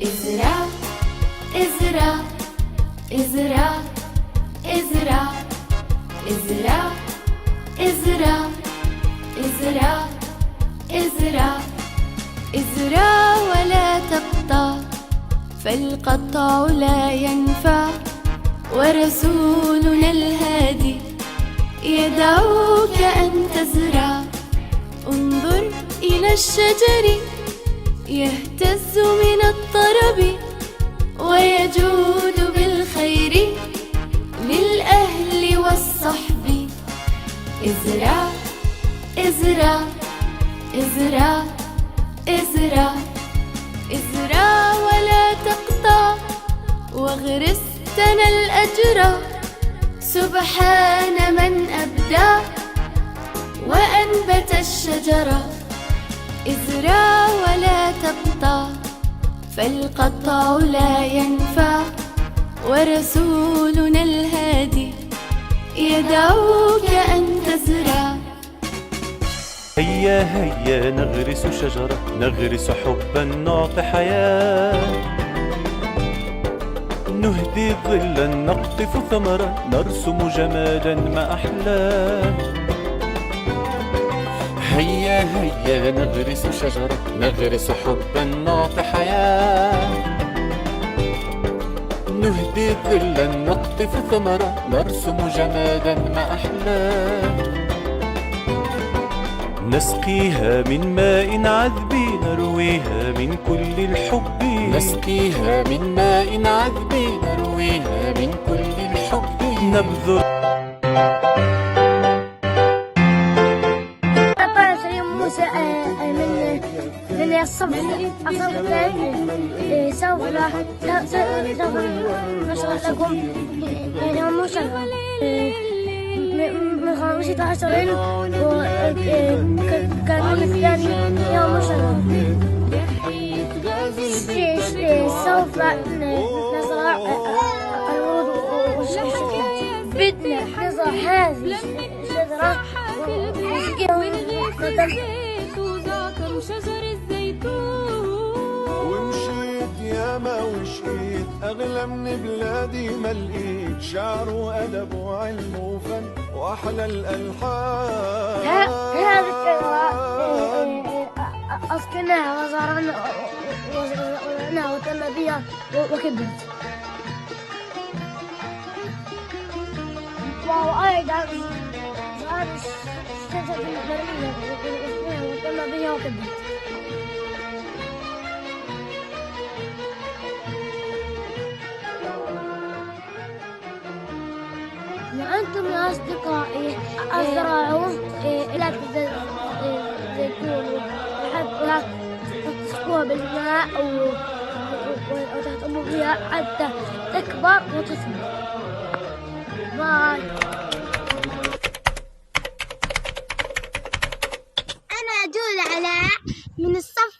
ازرع ازرع ازرع ازرع ازرع ازرع ازرع ازرع ازرع ولا تقطع، فالقطع لا ينفع. ورسولنا الهادي يدعوك أن تزرع. انظر إلى الشجر يهتز من الطرب، ويجود بالخير للأهل والصحب. ازرع ازرع ازرع ازرع ازرع ولا تقطع، واغرس تنى الأجر. سبحان من أبدع وأنبت الشجرة. ازرع ولا تقطع، فالقطع لا ينفع. ورسولنا الهادي يدعوك أن تزرع. هيا هيا نغرس شجرة، نغرس حبا نعطي حياة. نهدي ظلا نقطف ثمرة، نرسم جمالا ما أحلاه. هيا هيا نغرس شجرة، نغرس حبا نعطي حياة. نهدي ظلا نقطف ثمرة، نرسم جمالا ما أحلاه. نسقيها من ماء عذب، نرويها من كل الحب. نسقيها من ماء عذب، نرويها من كل الحب. نبذر طبعا سليم موسى من الصبح سوف نشرح لكم يوم مشرف من 15 وكان الثاني يوم مشرف. سوف نزرع الورود والشجر. بدنا نزرع هذه الشجرة ونسقيها شجر الزيتون. ومشيت ياما وشقيت، أغلى من بلادي ما لقيت. شعر وأدب وعلم وفن وأحلى الألحان. هذه الشجرة أسكناها وزرعناها وتم بها وكبرت. وأيضا هذه الشجرة البرية وتم بها وكبرت. وأنتم يا أصدقائي أزرعوا إلى الزيتون وحتى تسقوها بالماء وتهتموا بها حتى تكبر وتثمر. باي. أنا جول علاء من الصف